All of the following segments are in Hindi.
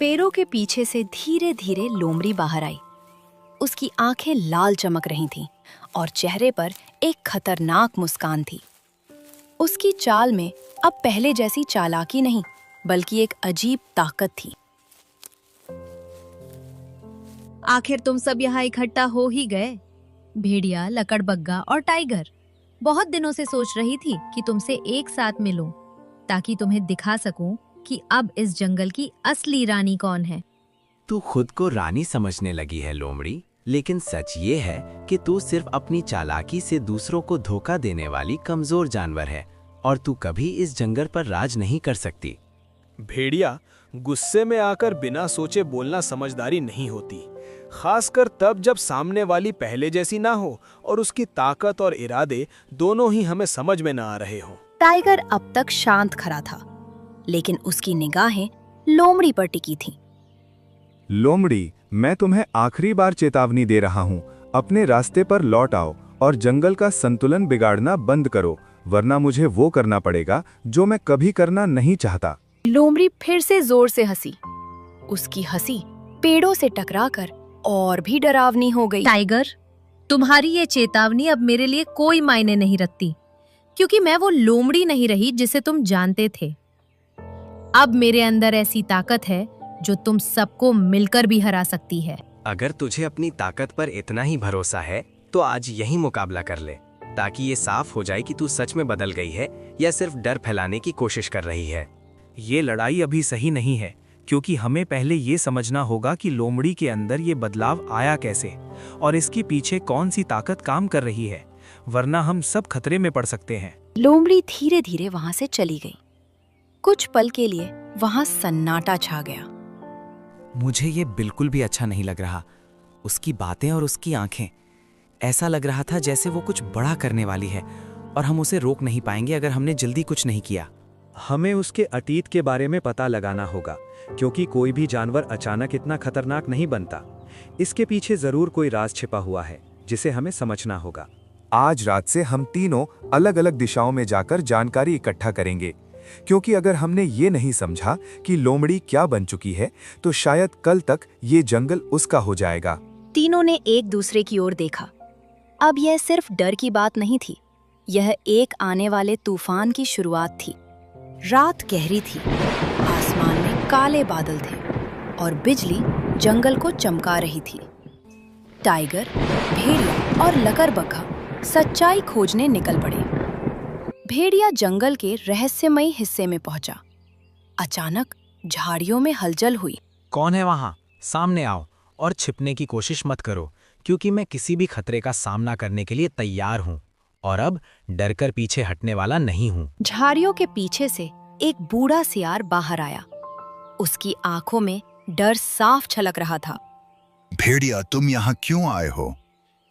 पेड़ों के पीछे से धीरे धीरे लोमड़ी बाहर आई। उसकी आंखें लाल चमक रही थीं और चेहरे पर एक खतरनाक मुस्कान थी। उसकी चाल में अब पहले जैसी चालाकी नहीं, बल्कि एक अजीब ताकत थी। आखिर तुम सब यहाँ इकट्ठा हो ही गए। भेड़िया, लकड़बग्गा और टाइगर बहुत दिनों से सोच रही थी कि तुमसे एक साथ मिलूं, ताकि तुम्हें दिखा सकूं कि अब इस जंगल की असली रानी कौन है। तू खुद को रानी समझने लगी है लोमड़ी, लेकिन सच ये है कि तू सिर्फ अपनी चालाकी से दूसरों को धोखा देने वाली कमजोर जानवर है और तू कभी इस जंगल पर राज नहीं कर सकती। भेड़िया, गुस्से में आकर बिना सोचे बोलना समझदारी नहीं होती, खासकर तब जब सामने वाली पहले जैसी ना हो और उसकी ताकत और इरादे दोनों ही हमें समझ में ना आ रहे हों। टाइगर अब तक शांत खड़ा था, लेकिन उसकी निगाहें लोमड़ी पर टिकी थीं। लोमड़ी, मैं तुम्हें आखिरी बार चेतावनी दे रहा हूँ, अपने रास्ते पर लौट आओ और जंगल का संतुलन बिगाड़ना बंद करो, वरना मुझे वो करना पड़ेगा जो मैं कभी करना नहीं चाहता। लोमड़ी फिर से जोर से हंसी। उसकी हंसी पेड़ों से टकराकर और भी डरावनी हो गई। टाइगर, तुम्हारी ये चेतावनी अब मेरे लिए कोई मायने नहीं रखती, क्योंकि मैं वो लोमड़ी नहीं रही जिसे तुम जानते थे। अब मेरे अंदर ऐसी ताकत है जो तुम सबको मिलकर भी हरा सकती है। अगर तुझे अपनी ताकत पर इतना ही भरोसा है तो आज यही मुकाबला कर ले, ताकि ये साफ हो जाए कि तू सच में बदल गई है या सिर्फ डर फैलाने की कोशिश कर रही है। ये लड़ाई अभी सही नहीं है, क्योंकि हमें पहले ये समझना होगा कि लोमड़ी के अंदर ये बदलाव आया कैसे और इसके पीछे कौन सी ताकत काम कर रही है, वरना हम सब खतरे में पड़ सकते हैं। लोमड़ी धीरे धीरे वहां से चली गई। कुछ पल के लिए वहां सन्नाटा छा गया। मुझे ये बिल्कुल भी अच्छा नहीं लग रहा। उसकी बातें और उसकी आंखें, ऐसा लग रहा था जैसे वो कुछ बड़ा करने वाली है और हम उसे रोक नहीं पाएंगे अगर हमने जल्दी कुछ नहीं किया। हमें उसके अतीत के बारे में पता लगाना होगा, क्योंकि कोई भी जानवर अचानक इतना खतरनाक नहीं बनता। इसके पीछे जरूर कोई राज छिपा हुआ है जिसे हमें समझना होगा। आज रात से हम तीनों अलग अलग दिशाओं में जाकर जानकारी इकट्ठा करेंगे, क्योंकि अगर हमने ये नहीं समझा कि लोमड़ी क्या बन चुकी है तो शायद कल तक ये जंगल उसका हो जाएगा। तीनों ने एक दूसरे की ओर देखा। अब यह सिर्फ डर की बात नहीं थी, यह एक आने वाले तूफान की शुरुआत थी। रात गहरी थी, आसमान में काले बादल थे और बिजली जंगल को चमका रही थी। टाइगर, भेड़िया और लकड़बग्गा सच्चाई खोजने निकल पड़े। भेड़िया जंगल के रहस्यमयी हिस्से में पहुंचा। अचानक झाड़ियों में हलचल हुई। कौन है वहां? सामने आओ और छिपने की कोशिश मत करो, क्योंकि मैं किसी भी खतरे का सामना करने के लिए तैयार हूं और अब डरकर पीछे हटने वाला नहीं हूं। झाड़ियों के पीछे से एक बूढ़ा सियार बाहर आया। उसकी आंखों में डर साफ छलक रहा था। भेड़िया, तुम यहाँ क्यों आए हो?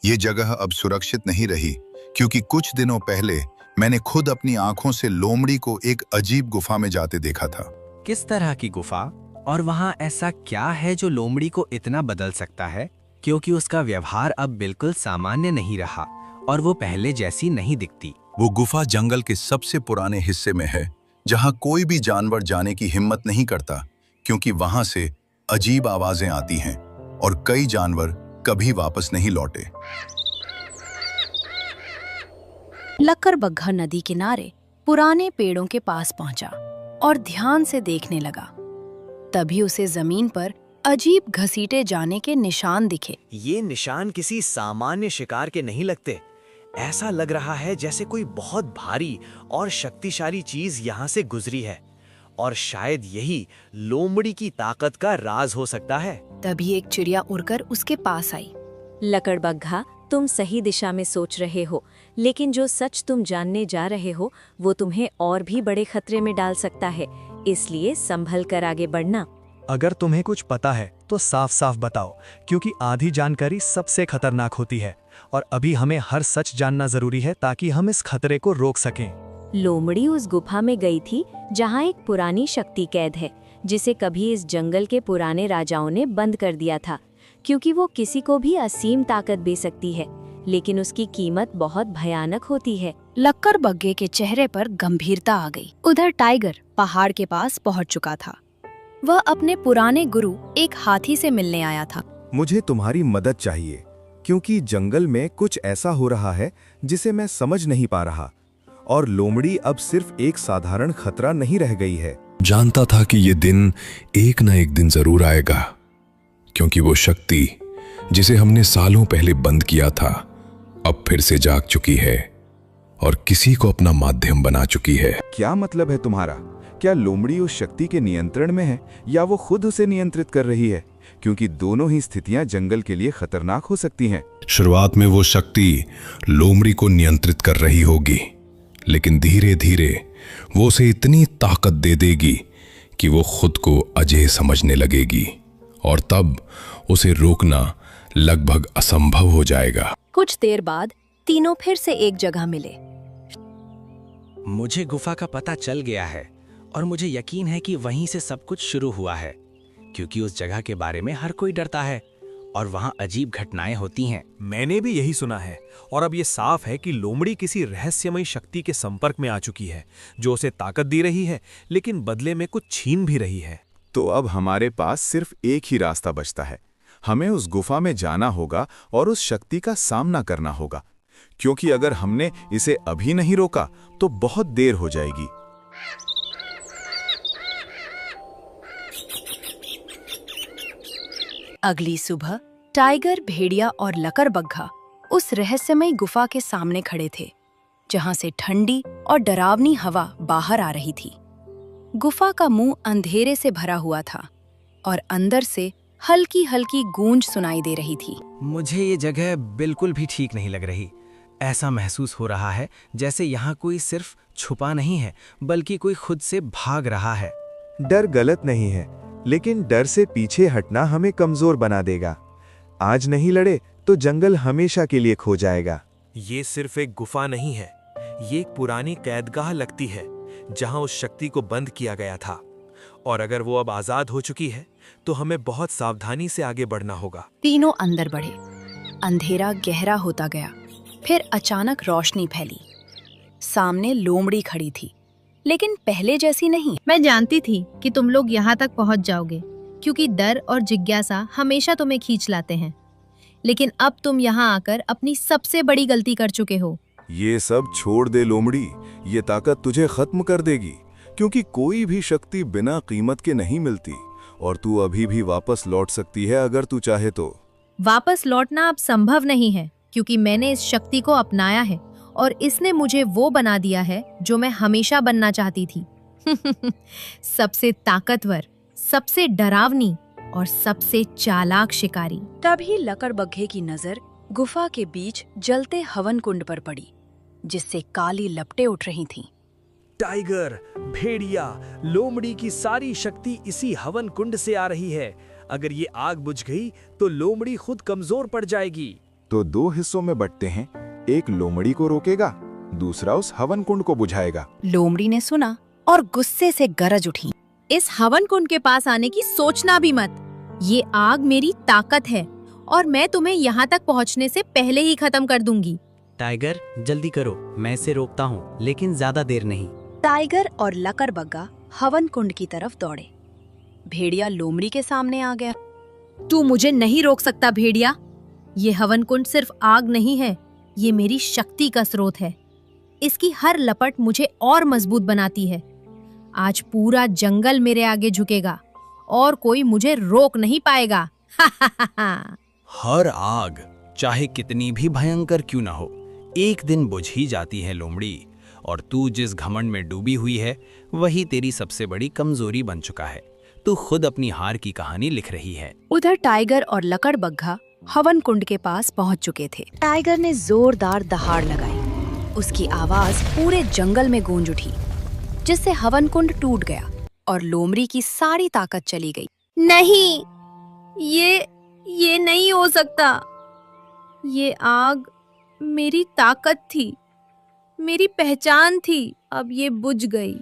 ये जगह अब सुरक्षित नहीं रही, क्योंकि कुछ दिनों पहले मैंने खुद अपनी आंखों से लोमड़ी को एक अजीब गुफा में जाते देखा था। किस तरह की गुफा? और वहां ऐसा क्या है जो लोमड़ी को इतना बदल सकता है? क्योंकि उसका व्यवहार अब बिल्कुल सामान्य नहीं रहा और वो पहले जैसी नहीं दिखती। वो गुफा जंगल के सबसे पुराने हिस्से में है, जहां कोई भी जानवर जाने की हिम्मत नहीं करता, क्योंकि वहां से अजीब आवाजें आती हैं और कई जानवर कभी वापस नहीं लौटे। लकड़बग्गा नदी किनारे पुराने पेड़ों के पास पहुंचा और ध्यान से देखने लगा। तभी उसे जमीन पर अजीब घसीटे जाने के निशान दिखे। ये निशान किसी सामान्य शिकार के नहीं लगते। ऐसा लग रहा है जैसे कोई बहुत भारी और शक्तिशाली चीज यहाँ से गुजरी है, और शायद यही लोमड़ी की ताकत का राज हो सकता है। तभी एक चिड़िया उड़कर उसके पास आई। लकड़बग्गा, तुम सही दिशा में सोच रहे हो, लेकिन जो सच तुम जानने जा रहे हो वो तुम्हें और भी बड़े खतरे में डाल सकता है, इसलिए संभल कर आगे बढ़ना। अगर तुम्हें कुछ पता है तो साफ साफ बताओ, क्योंकि आधी जानकारी सबसे खतरनाक होती है और अभी हमें हर सच जानना जरूरी है ताकि हम इस खतरे को रोक सकें। लोमड़ी उस गुफा में गई थी जहाँ एक पुरानी शक्ति कैद है, जिसे कभी इस जंगल के पुराने राजाओं ने बंद कर दिया था, क्योंकि वो किसी को भी असीम ताकत दे सकती है, लेकिन उसकी कीमत बहुत भयानक होती है। लकड़बग्गे के चेहरे पर गंभीरता आ गई। उधर टाइगर पहाड़ के पास पहुंच चुका था। वह अपने पुराने गुरु एक हाथी से मिलने आया था। मुझे तुम्हारी मदद चाहिए, क्योंकि जंगल में कुछ ऐसा हो रहा है जिसे मैं समझ नहीं पा रहा, और लोमड़ी अब सिर्फ एक साधारण खतरा नहीं रह गई है। जानता था कि ये दिन एक न एक दिन जरूर आएगा, क्योंकि वो शक्ति जिसे हमने सालों पहले बंद किया था अब फिर से जाग चुकी है और किसी को अपना माध्यम बना चुकी है। क्या मतलब है तुम्हारा? क्या लोमड़ी उस शक्ति के नियंत्रण में है या वो खुद उसे नियंत्रित कर रही है? क्योंकि दोनों ही स्थितियां जंगल के लिए खतरनाक हो सकती हैं। शुरुआत में वो शक्ति लोमड़ी को नियंत्रित कर रही होगी, लेकिन धीरे धीरे वो उसे इतनी ताकत दे देगी कि वो खुद को अजेय समझने लगेगी, और तब उसे रोकना लगभग असंभव हो जाएगा। कुछ देर बाद तीनों फिर से एक जगह मिले। मुझे गुफा का पता चल गया है और मुझे यकीन है कि वहीं से सब कुछ शुरू हुआ है, क्योंकि उस जगह के बारे में हर कोई डरता है और वहां अजीब घटनाएं होती हैं। मैंने भी यही सुना है, और अब ये साफ है कि लोमड़ी किसी रहस्यमयी शक्ति के संपर्क में आ चुकी है, जो उसे ताकत दे रही है, लेकिन बदले में कुछ छीन भी रही है। तो अब हमारे पास सिर्फ एक ही रास्ता बचता है। हमें उस गुफा में जाना होगा और उस शक्ति का सामना करना होगा, क्योंकि अगर हमने इसे अभी नहीं रोका तो बहुत देर हो जाएगी। अगली सुबह टाइगर, भेड़िया और लकड़बग्घा उस रहस्यमय गुफा के सामने खड़े थे, जहां से ठंडी और डरावनी हवा बाहर आ रही थी। गुफा का मुंह अंधेरे से भरा हुआ था और अंदर से हल्की हल्की गूंज सुनाई दे रही थी। मुझे ये जगह बिल्कुल भी ठीक नहीं लग रही। ऐसा महसूस हो रहा है जैसे यहाँ कोई सिर्फ छुपा नहीं है, बल्कि कोई खुद से भाग रहा है। डर गलत नहीं है, लेकिन डर से पीछे हटना हमें कमजोर बना देगा। आज नहीं लड़े तो जंगल हमेशा के लिए खो जाएगा। ये सिर्फ एक गुफा नहीं है, ये एक पुरानी कैदगाह लगती है, जहां उस शक्ति को बंद किया गया था, और अगर वो अब आजाद हो चुकी है तो हमें बहुत सावधानी से आगे बढ़ना होगा। तीनों अंदर बढ़े। अंधेरा गहरा होता गया, फिर अचानक रोशनी फैली। सामने लोमड़ी खड़ी थी, लेकिन पहले जैसी नहीं। मैं जानती थी कि तुम लोग यहाँ तक पहुँच जाओगे, क्योंकि डर और जिज्ञासा हमेशा तुम्हें खींच लाते हैं। लेकिन अब तुम यहाँ आकर अपनी सबसे बड़ी गलती कर चुके हो। ये सब छोड़ दे लोमड़ी, ये ताकत तुझे खत्म कर देगी, क्योंकि कोई भी शक्ति बिना कीमत के नहीं मिलती, और तू अभी भी वापस लौट सकती है अगर तू चाहे तो। वापस लौटना अब संभव नहीं है, क्योंकि मैंने इस शक्ति को अपनाया है और इसने मुझे वो बना दिया है जो मैं हमेशा बनना चाहती थी। सबसे ताकतवर, सबसे डरावनी और सबसे चालाक शिकारी। तभी लकड़बग्घे की नजर गुफा के बीच जलते हवन कुंड पर पड़ी, जिससे काली लपटें उठ रही थीं। टाइगर, भेड़िया, लोमड़ी की सारी शक्ति इसी हवन कुंड से आ रही है। अगर ये आग बुझ गई तो लोमड़ी खुद कमजोर पड़ जाएगी। तो दो हिस्सों में बंटते हैं, एक लोमड़ी को रोकेगा, दूसरा उस हवन कुंड को बुझाएगा। लोमड़ी ने सुना और गुस्से से गरज उठी। इस हवन कुंड के पास आने की सोचना भी मत। ये आग मेरी ताकत है और मैं तुम्हें यहाँ तक पहुँचने से पहले ही खत्म कर दूंगी। टाइगर, जल्दी करो, मैं इसे रोकता हूँ, लेकिन ज्यादा देर नहीं। टाइगर और लकड़बग्घा हवन कुंड की तरफ दौड़े। भेड़िया लोमड़ी के सामने आ गया। तू मुझे नहीं रोक सकता भेड़िया। ये हवन कुंड सिर्फ आग नहीं है, ये मेरी शक्ति का स्रोत है। इसकी हर लपट मुझे और मजबूत बनाती है। आज पूरा जंगल मेरे आगे झुकेगा और कोई मुझे रोक नहीं पाएगा। हर आग, चाहे कितनी भी भयंकर क्यों ना हो, एक दिन बुझ ही जाती है लोमड़ी, और तू जिस घमंड में डूबी हुई है वही तेरी सबसे बड़ी कमजोरी बन चुका है। तू खुद अपनी हार की कहानी लिख रही है। उधर टाइगर और लकड़बग्घा हवन कुंड के पास पहुंच चुके थे। टाइगर ने जोरदार दहाड़ लगाई। उसकी आवाज पूरे जंगल में गूंज उठी, जिससे हवन कुंड टूट गया और लोमड़ी की सारी ताकत चली गई। नहीं, ये नहीं हो सकता। ये आग मेरी ताकत थी, मेरी पहचान थी। अब ये बुझ गई।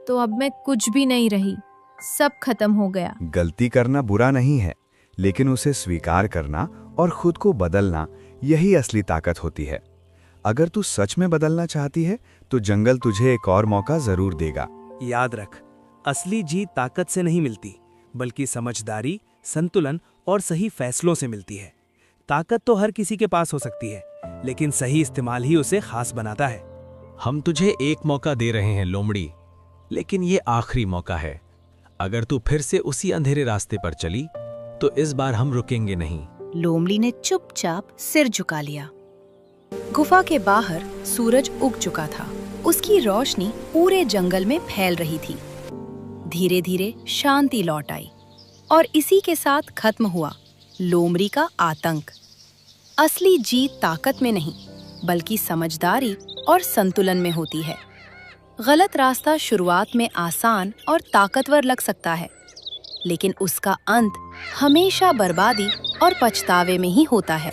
तो अब मैं कुछ भी नहीं रही, सब खत्म हो गया। गलती करना बुरा नहीं है, लेकिन उसे स्वीकार करना और खुद को बदलना, यही असली ताकत होती है। अगर तू सच में बदलना चाहती है तो जंगल तुझे एक और मौका जरूर देगा। याद रख, असली जीत ताकत से नहीं मिलती, बल्कि समझदारी, संतुलन और सही फैसलों से मिलती है। ताकत तो हर किसी के पास हो सकती है, लेकिन सही इस्तेमाल ही उसे खास बनाता है। हम तुझे एक मौका दे रहे हैं लोमड़ी, लेकिन ये आखिरी मौका है। अगर तू फिर से उसी अंधेरे रास्ते पर चली तो इस बार हम रुकेंगे नहीं। लोमड़ी ने चुपचाप सिर झुका लिया। गुफा के बाहर सूरज उग चुका था। उसकी रोशनी पूरे जंगल में फैल रही थी। धीरे धीरे शांति लौट आई और इसी के साथ खत्म हुआ लोमड़ी का आतंक। असली जीत ताकत में नहीं, बल्कि समझदारी और संतुलन में होती है। गलत रास्ता शुरुआत में आसान और ताकतवर लग सकता है, लेकिन उसका अंत हमेशा बर्बादी और पछतावे में ही होता है।